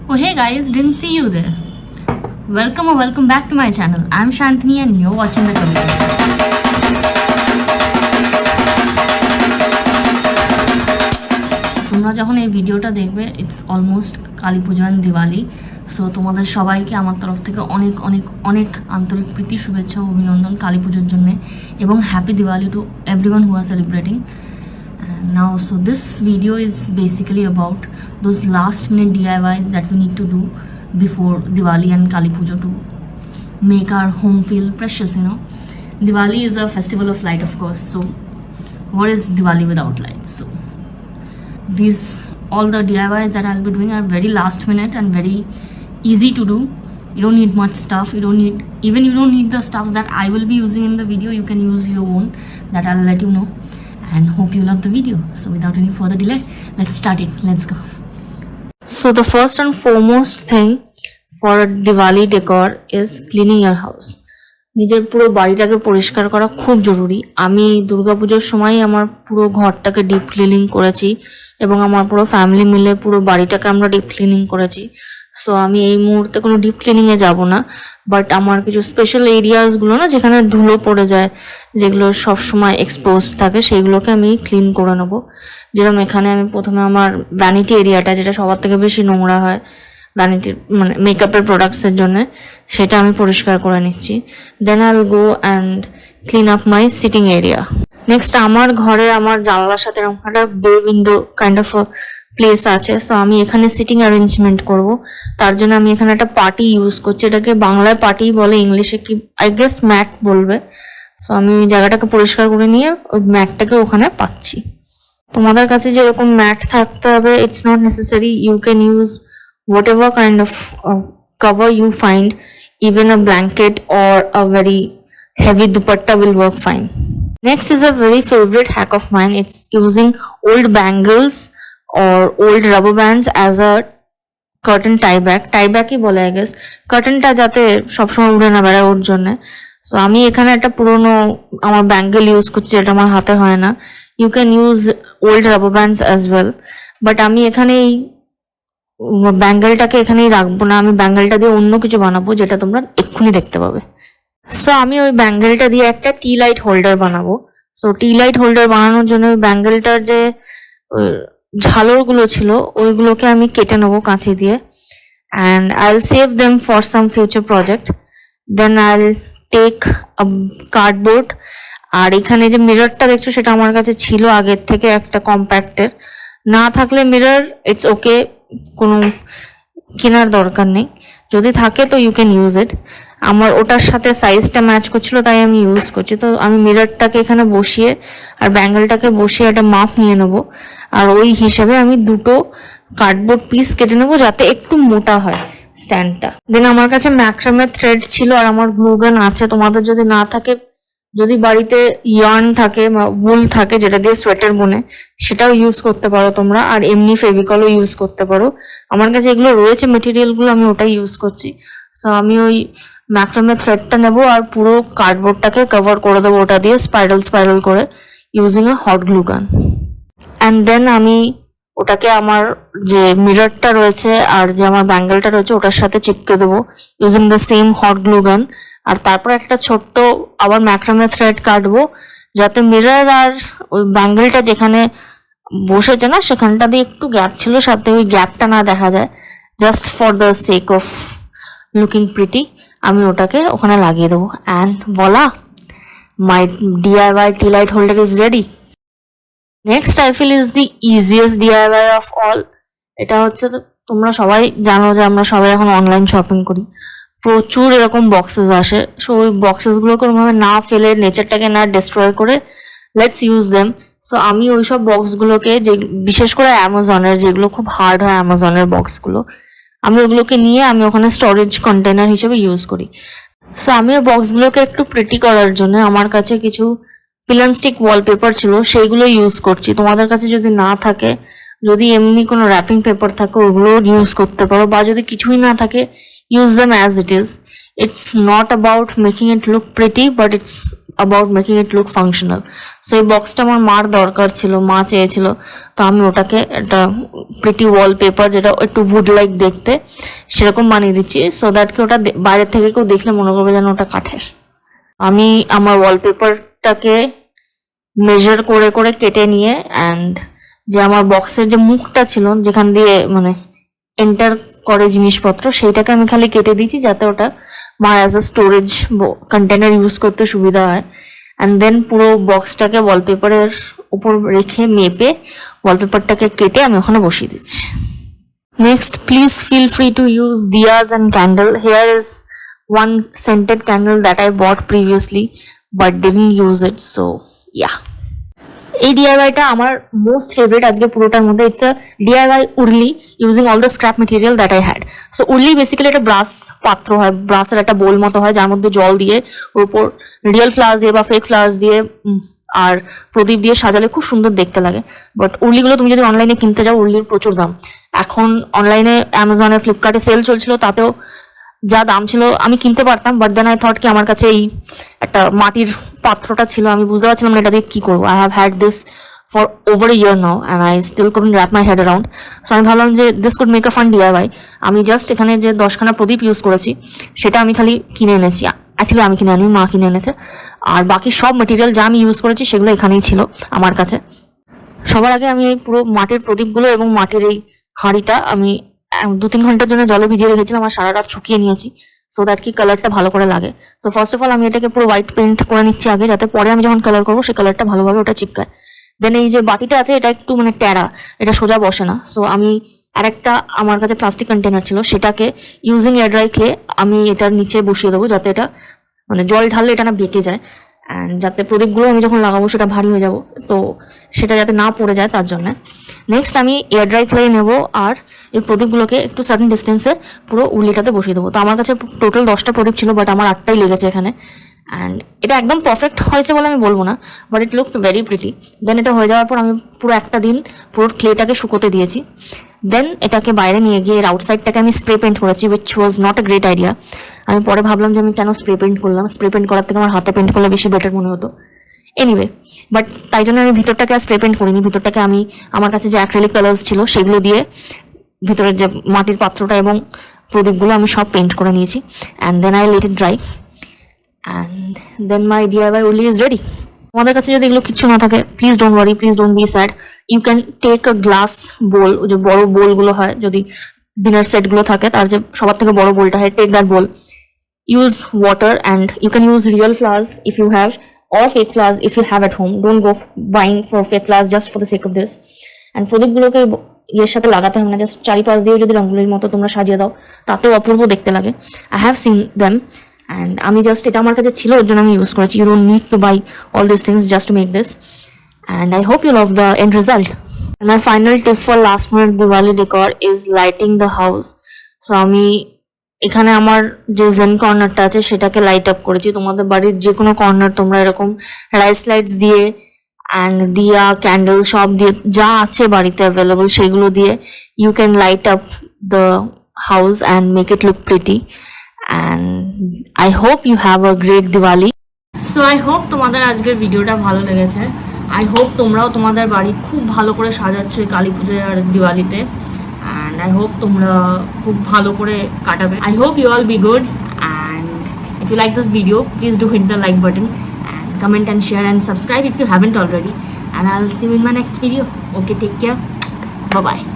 Oh hey guys, didn't see you there. Welcome or welcome back to my channel. I'm Sayantani and you're watching the Curvy Decor. তোমরা যখন এই ভিডিওটা দেখবে it's almost Kali Puja and Diwali. So তোমাদের সবাইকে আমার তরফ থেকে অনেক অনেক অনেক আন্তরিক প্রীতি শুভেচ্ছা ও অভিনন্দন কালী পুজোর জন্য এবং happy Diwali to everyone who R celebrating now. So this video is basically about those last minute DIYs that we need to do before Diwali and Kali Puja to make our home feel precious, you know. Diwali is a festival of light, of course. So what is Diwali without lights? So these all the DIYs that I'll be doing are very last minute and very easy to do. You don't need much stuff. You don't need the stuffs that I will be using in the video. You can use your own, that I'll let you know. And hope you love the video. So without any further delay, let's start it. Let's go. So the first and foremost thing for Diwali decor is cleaning your house. নিজের পুরো বাড়িটাকে পরিষ্কার করা খুব জরুরি। আমি দুর্গাপূজার সময় আমার পুরো ঘরটাকে ডিপ ক্লিনিং করেছি এবং আমার পুরো ফ্যামিলি মিলে পুরো বাড়িটাকে আমরা ডিপ ক্লিনিং করেছি। সো আমি এই মুহূর্তে কোনো ডিপ ক্লিনিংয়ে যাব না, বাট আমার কিছু স্পেশাল এরিয়াসগুলো না যেখানে ধুলো পড়ে যায়, যেগুলো সব সময় এক্সপোজ থাকে, সেইগুলোকে আমি ক্লিন করে নেবো। যেরকম এখানে আমি প্রথমে আমার ভ্যানিটি এরিয়াটা, যেটা সবার থেকে বেশি নোংরা হয় ভ্যানিটি মানে মেকআপের প্রোডাক্টসের জন্য, সেটা আমি পরিষ্কার করে নিচ্ছি। Then I will go and clean up my sitting area. Next আমার ঘরে আমার জানলার সাথে এরকম একটা bay window kind of place আছে। সো আমি এখানে সিটিং অ্যারেঞ্জমেন্ট করব। তার জন্য আমি এখানে একটা পার্টি ইউজ করছি। এটাকে বাংলায় পার্টি বলে, ইংলিশে কি আই গেস ম্যাট বলবে। সো আমি ওই জায়গাটাকে পরিষ্কার করে নিয়ে ওই ম্যাটটাকে ওখানে পাচ্ছি। তোমাদের কাছে যেরকম ম্যাট থাকতে হবে, it's not necessary. You can use whatever kind of cover you find. Even a blanket or a very heavy dupatta will work fine. Next is a very favorite hack of mine. It's using old bangles or old rubber bands as a curtain tie back hi bole I guess, curtain ta jate sob shomoy ude na beray or jonne. So ami ekhane একটা পুরনো আমার bangle use করছি, যেটা আমার হাতে হয় না। You can use old rubber bands as well, but আমি এখানে এই ব্যাঙ্গেলটাকে এখানেই রাখবো না। আমি ব্যাঙ্গেলটা দিয়ে অন্য কিছু বানাবো, যেটা তোমরা এক্ষুনি দেখতে পাবে। সো আমি ওই ব্যাঙ্গেলটা দিয়ে একটা টি লাইট হোল্ডার বানাবো। সো টি লাইট হোল্ডার বানানোর জন্য ওই ব্যাঙ্গেলটার যে ঝালরগুলো ছিল ওইগুলোকে আমি কেটে নেবো কাঁচি দিয়ে, and I will save them for some future project. Then I will take a cardboard. আর এখানে যে মিররটা দেখছো, সেটা আমার কাছে ছিল আগের থেকে, একটা কম্প্যাক্টের। না থাকলে মিরর ইটস ওকে, কোনো কেনার দরকার নেই। যদি থাকে তো ইউ ক্যান ইউজ ইট। আমার ওটার সাথে সাইজটা ম্যাচ করছিল, তাই আমি ইউজ করছি। তো আমি মিররটাকে এখানে বসিয়ে আর ব্যাঙ্গেলটাকে বসিয়ে একটা মাপ নিয়ে নেবো, আর ওই হিসাবে আমি দুটো কার্ডবোর্ড পিস কেটে নেবো, যাতে একটু মোটা হয় স্ট্যান্ডটা। দেন আমার কাছে ম্যাক্রামের থ্রেড ছিল আর আমার গ্লু গান আছে। তোমাদের যদি না থাকে, যদি বাড়িতে ইয়ার্ন থাকে বা উল থাকে যেটা দিয়ে সোয়েটার বোনে, সেটাও ইউজ করতে পারো তোমরা। আর এমনি ফেভিকলও ইউজ করতে পারো। আমার কাছে এগুলো রয়েছে মেটেরিয়ালগুলো, আমি ওটাই ইউজ করছি। সো আমি ওই ম্যাক্রামের থ্রেডটা নেবো আর পুরো কার্ডবোর্ডটাকে কভার করে দেবো ওটা দিয়ে, স্পাইরাল করে, ইউজিং এ হট গ্লু গান। অ্যান্ড দেন আমি ওটাকে আমার যে মিররটা রয়েছে আর যে আমার ব্যাঙ্গেলটা রয়েছে ওটার সাথে চিপকে দেবো using the same hot glue গান। আর তারপর একটা ছোট্ট আবার ম্যাক্রামে থ্রেড কাটবো, যাতে মিরর আর ওই ব্যাঙ্গেলটা যেখানে বসেছে না, সেখানটা দিয়ে একটু গ্যাপ ছিল, সাথে ওই গ্যাপটা না দেখা যায়, just for the sake of looking pretty আমি ওটাকে ওখানে লাগিয়ে দেবো। And voila, my DIY tea light holder is ready. Next I feel is the easiest DIY of all. এটা হচ্ছে, তোমরা সবাই জানো যে আমরা সবাই এখন অনলাইন শপিং করি, প্রচুর এরকম বক্সেস আসে। সো ওই বক্সেসগুলোকে ওরকমভাবে না ফেলে, নেচারটাকে না ডিস্ট্রয় করে, লেটস ইউজ দেম। সো আমি ওই সব বক্সগুলোকে, যে বিশেষ করে অ্যামাজনের, যেগুলো খুব হার্ড হয় অ্যামাজনের বক্সগুলো, আমি ওগুলোকে নিয়ে আমি ওখানে স্টোরেজ কন্টেনার হিসেবে ইউজ করি। সো আমি ওই বক্সগুলোকে একটু প্রিটি করার জন্য আমার কাছে কিছু পিলান স্টিক ওয়ালপেপার ছিল, সেইগুলো ইউজ করছি। তোমাদের কাছে যদি না থাকে, যদি এমনি কোনো র্যাপিং পেপার থাকে, ওগুলো ইউজ করতে পারো। বা যদি কিছুই না থাকে, use them as it is. It's not about making it look pretty, but it's about making it look functional. So এই বক্সটা আমার মার দরকার ছিল, মা চেয়েছিল, তো আমি ওটাকে একটা প্রিটি ওয়ালপেপার যেটা একটু উড লাইক দেখতে সেরকম বানিয়ে দিচ্ছি, সো দ্যাট কি ওটা বাইরে থেকে কেউ দেখলে মনে করবে যেন ওটা কাঠের। আমি আমার ওয়ালপেপারটাকে মেজার করে করে কেটে নিয়ে অ্যান্ড যে আমার বক্সের যে মুখটা ছিল যেখান দিয়ে মানে এন্টার করে জিনিসপত্র, সেইটাকে আমি খালি কেটে দিয়েছি যাতে ওটা আমার as a storage container use করতে সুবিধা হয়। অ্যান্ড দেন পুরো বক্সটাকে ওয়ালপেপারের উপর রেখে মেপে ওয়ালপেপারটাকে কেটে আমি ওখানে বসিয়ে দিচ্ছি। Next, please feel free to use diyas and candle. Here is one scented candle that I bought previously but didn't use it, so yeah. এই ডিআইওয়াইটা আমার মোস্ট ফেভারিট আজকে পুরোটার মধ্যে। It's a DIY urli using all the scrap material that I had. So urli basically একটা brush পাত্র হয়, ব্রাশের একটা বোল মতো হয় যার মধ্যে জল দিয়ে ওর উপর রিয়েল ফ্লাওয়ার্স দিয়ে বা ফেক ফ্লাওয়ার্স দিয়ে আর প্রদীপ দিয়ে সাজালে খুব সুন্দর দেখতে লাগে। বাট উরলিগুলো তুমি যদি অনলাইনে কিনতে যাও, উরলির প্রচুর দাম। এখন অনলাইনে অ্যামাজনে ফ্লিপকার্টে সেল চলছিল, তাতেও যা দাম ছিল আমি কিনতে পারতাম, বাট দেন আই থট কি আমার কাছে এই একটা মাটির পাত্রটা ছিল, আমি বুঝতে পারছিলাম না এটা দিয়ে কী করবো। I have had this for over a year now and I still couldn't wrap my head around. So আমি ভাবলাম যে this could make a fun DIY. আমি জাস্ট এখানে যে 10খানা প্রদীপ ইউজ করেছি সেটা আমি খালি কিনে এনেছি। অ্যাকচুয়ালি আমি কিনে আনি, মা কিনে এনেছে। আর বাকি সব মেটেরিয়াল যা আমি ইউজ করেছি সেগুলো এখানেই ছিল আমার কাছে। সবার আগে আমি এই পুরো মাটির প্রদীপগুলো এবং মাটির এই হাঁড়িটা আমি 2-3 ঘন্টার জন্য জলে ভিজিয়ে রেখেছিলাম আর সারা রাত শুকিয়ে নিয়েছি, সো দ্যাট কি কালারটা ভালো করে লাগে। তো ফার্স্ট অফ অল আমি এটাকে পুরো হোয়াইট পেন্ট করে নিচ্ছি আগে, যাতে পরে আমি যখন কালার করবো সেই কালারটা ভালোভাবে ওটা চিপকায়। দেন এই যে বাটিটা আছে এটা একটু মানে ট্যাড়া, এটা সোজা বসে না। সো আমি আরেকটা আমার কাছে প্লাস্টিক কন্টেনার ছিল, সেটাকে ইউজিং এয়ার ড্রাই ক্লে আমি এটার নিচে বসিয়ে দেবো যাতে এটা মানে জল ঢাললে এটা না বেঁকে যায়, অ্যান্ড যাতে প্রদীপগুলো আমি যখন লাগাবো সেটা ভারী হয়ে যাব, তো সেটা যাতে না পড়ে যায় তার জন্য। নেক্সট আমি এয়ার ড্রাই ক্লে নেবো আর এই প্রদীপগুলোকে একটু সার্টেন ডিস্টেন্সে পুরো উল্লিটাতে বসিয়ে দেবো। তো আমার কাছে টোটাল 10টা প্রদীপ ছিল, বাট আমার 8টাই লেগেছে এখানে। অ্যান্ড এটা একদম পারফেক্ট হয়েছে বলে আমি বলবো না, but it look very pretty. Then এটা হয়ে যাওয়ার পর আমি পুরো একটা দিন পুরো ক্লেটাকে শুকোতে দিয়েছি। দেন এটাকে বাইরে নিয়ে গিয়ে এর আউটসাইডটাকে আমি স্প্রে পেন্ট করেছি, which was not a great idea. আমি পরে ভাবলাম যে আমি কেন স্প্রে পেন্ট করলাম, স্প্রে পেন্ট করার থেকে আমার হাতে পেন্ট করলে বেশি বেটার মনে হতো। এনিওয়ে, বাট তাই জন্য আমি ভিতরটাকে আর স্প্রে পেন্ট করিনি। ভিতরটাকে আমি আমার কাছে যে অ্যাক্রিলিক কালার্স ছিল সেগুলো দিয়ে ভিতরের যে মাটির পাত্রটা এবং প্রদীপগুলো আমি সব পেন্ট করে নিয়েছি। And then I let it dry and then my DIY urli is ready. আমাদের কাছে যদি এগুলো কিছু না থাকে, please don't worry, please don't be sad. You can take a glass bowl, যে বড় বোলগুলো হয় যদি ডিনার সেটগুলো থাকে, তার যে সবার থেকে বড় বোলটা হয়, take that bowl, use water and you can use real flowers if you have or fake flowers if you have at home. Don't go buying for fake flowers just for the sake of this. And প্রদীপগুলোকে এর সাথে লাগাতে হবে না, just চারিপাশ দিয়েও যদি রঙ্গোলির মতো তোমরা সাজিয়ে দাও তাতেও অপূর্ব দেখতে লাগে। I have seen them and আমি জাস্ট এটা আমার কাছে ছিল ওর জন্য আমি ইউজ করেছি। You don't need to buy all this things just to make this, and I hope you love the end result. My final tip for last minute Diwali decor is lighting the house. So আমি এখানে আমার যে gen কর্নারটা আছে সেটাকে light up করেছি। তোমাদের বাড়ির যে কোনো কর্নার তোমরা এরকম রাইস লাইটস দিয়ে অ্যান্ড দিয়া ক্যান্ডেল সব দিয়ে যা আছে বাড়িতে অ্যাভেলেবল সেগুলো দিয়ে you can light up the house and make it look pretty. And I hope you have a great Diwali. So I hope তোমাদের আজকের ভিডিওটা ভালো লেগেছে। আই হোপ তোমরাও তোমাদের বাড়ি খুব ভালো করে সাজাচ্ছ এই কালী পুজোয় আর দিওয়ালিতে, and I hope তোমরা খুব ভালো করে কাটাবে। I hope you all be good, and if you like this video please do hit the like button and comment and share and subscribe if you haven't already, and I'll see you in my next video. Okay, take care, bye bye.